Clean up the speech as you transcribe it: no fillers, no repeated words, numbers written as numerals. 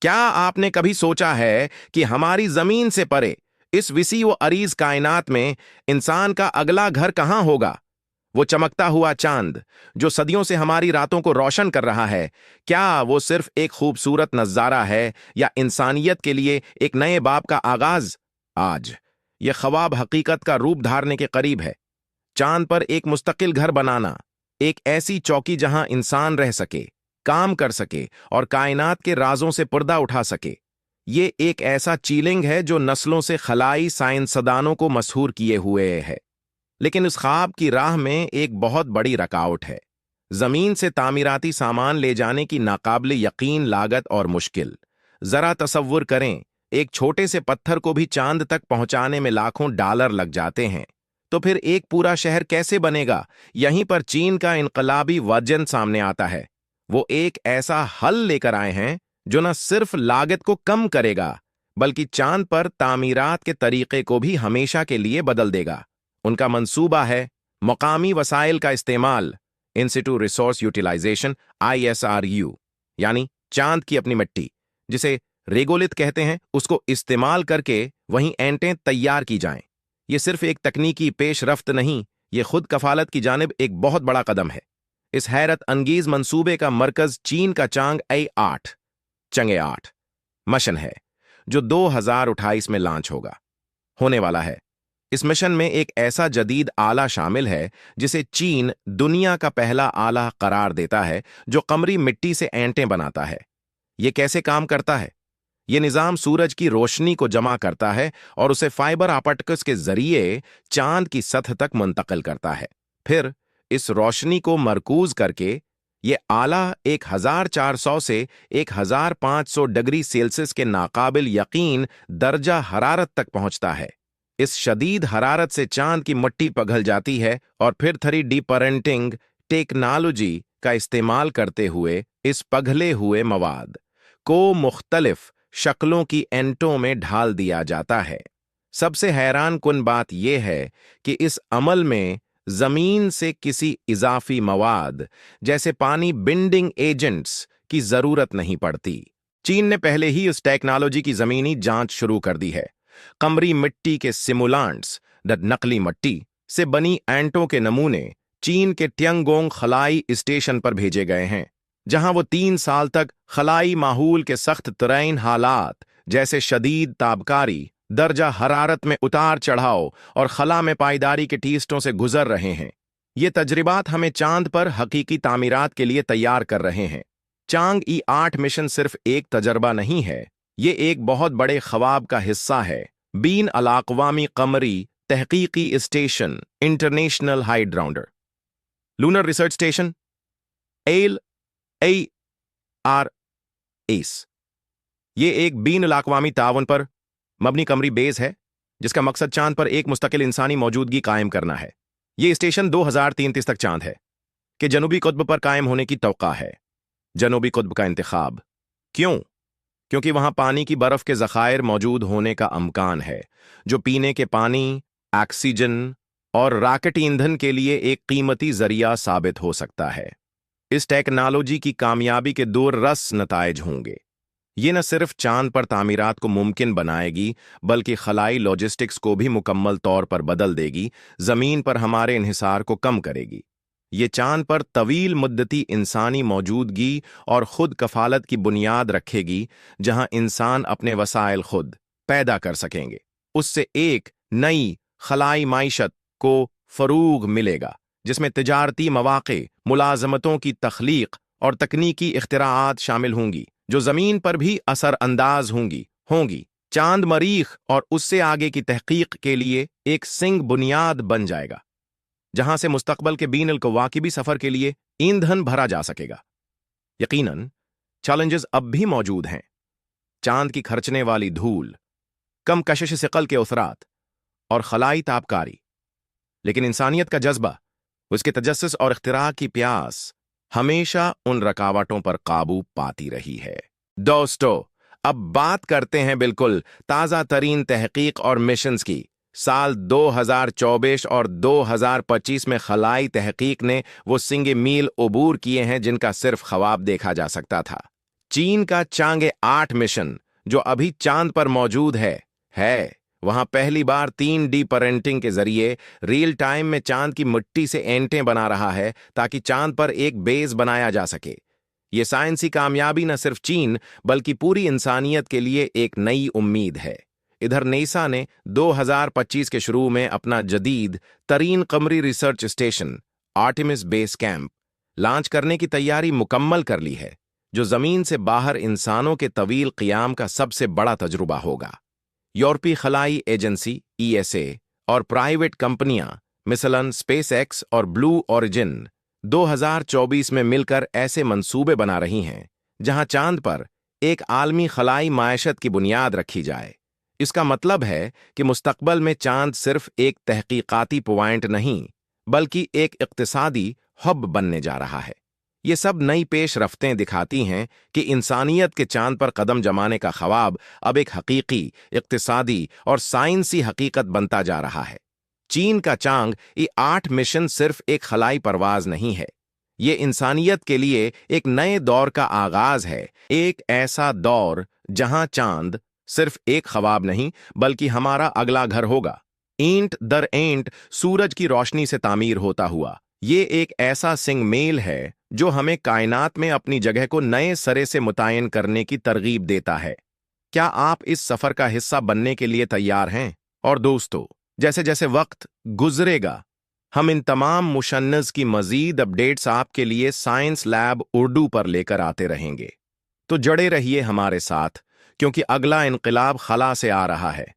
क्या आपने कभी सोचा है कि हमारी जमीन से परे इस विसी व अरीज कायनात में इंसान का अगला घर कहाँ होगा? वो चमकता हुआ चांद जो सदियों से हमारी रातों को रोशन कर रहा है, क्या वो सिर्फ एक खूबसूरत नजारा है या इंसानियत के लिए एक नए बाब का आगाज? आज ये ख्वाब हकीकत का रूप धारने के करीब है। चांद पर एक मुस्तकिल घर बनाना, एक ऐसी चौकी जहां इंसान रह सके, काम कर सके और कायनात के राजों से पर्दा उठा सके। ये एक ऐसा चीलिंग है जो नस्लों से खलाई साइंसदानों को मशहूर किए हुए है। लेकिन इस ख्वाब की राह में एक बहुत बड़ी रुकावट है। जमीन से तामीराती सामान ले जाने की नाकाबिले यकीन लागत और मुश्किल। जरा तसव्वुर करें, एक छोटे से पत्थर को भी चांद तक पहुंचाने में लाखों डॉलर लग जाते हैं, तो फिर एक पूरा शहर कैसे बनेगा? यहीं पर चीन का इनकलाबी वजन सामने आता है। वो एक ऐसा हल लेकर आए हैं जो न सिर्फ लागत को कम करेगा बल्कि चांद पर तामीरात के तरीके को भी हमेशा के लिए बदल देगा। उनका मंसूबा है मकामी वसाइल का इस्तेमाल, इन सिटू रिसोर्स यूटिलाइजेशन, ISRU, यानी चांद की अपनी मिट्टी, जिसे रेगोलिथ कहते हैं, उसको इस्तेमाल करके वहीं ऐंटें तैयार की जाएं। ये सिर्फ एक तकनीकी पेशरफ्त नहीं, ये खुद कफालत की जानिब एक बहुत बड़ा कदम है। इस हैरत अंगीज मंसूबे का मरकज चीन का चंगे 8 मिशन है, जो 2028 में लॉन्च होने वाला है। इस मिशन में एक ऐसा जदीद आला शामिल है जिसे चीन दुनिया का पहला आला करार देता है, जो कमरी मिट्टी से ऐंटें बनाता है। ये कैसे काम करता है? ये निजाम सूरज की रोशनी को जमा करता है और उसे फाइबर ऑप्टिक्स के जरिए चांद की सतह तक मुंतकिल करता है। फिर इस रोशनी को मरकूज करके ये आला 1400 से 1500 डिग्री सेल्सियस के नाकाबिल यकीन दर्जा हरारत तक पहुंचता है। इस शदीद हरारत से चांद की मिट्टी पिघल जाती है और फिर 3D प्रिंटिंग टेक्नोलॉजी का इस्तेमाल करते हुए इस पिघले हुए मवाद को मुख्तलिफ शक्लों की एंटों में ढाल दिया जाता है। सबसे हैरान कुन बात यह है कि इस अमल में जमीन से किसी इजाफी मवाद जैसे पानी बिंडिंग एजेंट्स की जरूरत नहीं पड़ती। चीन ने पहले ही इस टेक्नोलॉजी की जमीनी जांच शुरू कर दी है। कमरी मिट्टी के सिमुलांट्स, नकली मिट्टी से बनी एंटों के नमूने चीन के ट्यंगोंग खलाई स्टेशन पर भेजे गए हैं, जहां वो 3 साल तक खलाई माहौल के सख्त तरीन हालात जैसे शदीद ताबकारी, दर्जा हरारत में उतार चढ़ाव और खला में पायदारी के टेस्टों से गुजर रहे हैं। ये तजर्बात हमें चांद पर हकीकी तामीरात के लिए तैयार कर रहे हैं। चांग-ई 8 मिशन सिर्फ एक तजर्बा नहीं है, ये एक बहुत बड़े ख्वाब का हिस्सा है। बीन अलाक़वामी कमरी तहकीकी स्टेशन, इंटरनेशनल हाइड्राउंडर लूनर रिसर्च स्टेशन LARS, ये एक बीन अलाक़वामी तावन पर मबनी कमरी बेस है जिसका मकसद चांद पर एक मुस्तकिल इंसानी मौजूदगी कायम करना है। ये स्टेशन 2033 तक चांद है कि जनूबी कुत्ब पर कायम होने की तौक़ा है। जनूबी कुत्ब का इंतखाब क्यों? क्योंकि वहां पानी की बर्फ के ज़खायर मौजूद होने का अमकान है, जो पीने के पानी, ऑक्सीजन और रॉकेट ईंधन के लिए एक कीमती जरिया साबित हो सकता है। इस टेक्नोलॉजी की कामयाबी के दूररस नताइज होंगे। ये न सिर्फ चांद पर तामीरात को मुमकिन बनाएगी बल्कि खलाई लॉजिस्टिक्स को भी मुकम्मल तौर पर बदल देगी, जमीन पर हमारे इन्हिसार को कम करेगी। ये चांद पर तवील मुद्दती इंसानी मौजूदगी और खुद कफालत की बुनियाद रखेगी, जहां इंसान अपने वसाइल खुद पैदा कर सकेंगे। उससे एक नई खलाई माइशत को फरूग मिलेगा जिसमें तिजारती मवाक़े, मुलाजमतों की तख्लीक और तकनीकी इख्तिराआत शामिल होंगी जो जमीन पर भी असर अंदाज होंगी। चांद मरीख और उससे आगे की तहकीक के लिए एक सिंग बुनियाद बन जाएगा, जहां से मुस्तकबल के बीन अल-कवाकिबी सफर के लिए ईंधन भरा जा सकेगा। यकीनन चैलेंजेस अब भी मौजूद हैं। चांद की खर्चने वाली धूल, कम कशिश सिकल के उसरात और खलाई ताबकारी, लेकिन इंसानियत का जज्बा, उसके तजस्सुस और इख्तिराअ की प्यास हमेशा उन रुकावटों पर काबू पाती रही है। दोस्तों, अब बात करते हैं बिल्कुल ताज़ा तरीन तहकीक और मिशंस की। साल 2024 और 2025 में खलाई तहकीक ने वो सिंगे मील अबूर किए हैं जिनका सिर्फ ख्वाब देखा जा सकता था। चीन का चांगे 8 मिशन जो अभी चांद पर मौजूद है वहां पहली बार 3D पेरेंटिंग के जरिए रियल टाइम में चांद की मिट्टी से एंटें बना रहा है ताकि चांद पर एक बेस बनाया जा सके। ये साइंसी कामयाबी न सिर्फ चीन बल्कि पूरी इंसानियत के लिए एक नई उम्मीद है। इधर नेसा ने 2025 के शुरू में अपना जदीद तरीन कमरी research station Artemis base camp launch करने की तैयारी मुकम्मल कर ली है, जो जमीन से बाहर इंसानों के तवील क़ियाम का सबसे बड़ा तजुर्बा होगा। यूरोपीय खलाई एजेंसी ESA और प्राइवेट कंपनियां मिसलन स्पेसएक्स और ब्लू ओरिजिन 2024 में मिलकर ऐसे मंसूबे बना रही हैं जहां चांद पर एक आलमी खलाई मायशत की बुनियाद रखी जाए। इसका मतलब है कि मुस्तकबल में चांद सिर्फ एक तहकीकाती पॉइंट नहीं बल्कि एक इक्तिसादी हब बनने जा रहा है। ये सब नई पेशरफ्तें दिखाती हैं कि इंसानियत के चांद पर कदम जमाने का ख्वाब अब एक हकीकी, इक्तिसादी और साइंसी हकीकत बनता जा रहा है। चीन का चांग 8 मिशन सिर्फ एक खलाई परवाज नहीं है, ये इंसानियत के लिए एक नए दौर का आगाज है, एक ऐसा दौर जहां चांद सिर्फ एक ख्वाब नहीं बल्कि हमारा अगला घर होगा। ईंट दर ईंट सूरज की रोशनी से तामीर होता हुआ ये एक ऐसा सिंग मेल है जो हमें कायनात में अपनी जगह को नए सिरे से मुतय्यन करने की तरगीब देता है। क्या आप इस सफर का हिस्सा बनने के लिए तैयार हैं? और दोस्तों, जैसे जैसे वक्त गुजरेगा हम इन तमाम मुशन्नज़ की मजीद अपडेट्स आपके लिए साइंस लैब उर्दू पर लेकर आते रहेंगे। तो जड़े रहिए हमारे साथ, क्योंकि अगला इनकलाब खला से आ रहा है।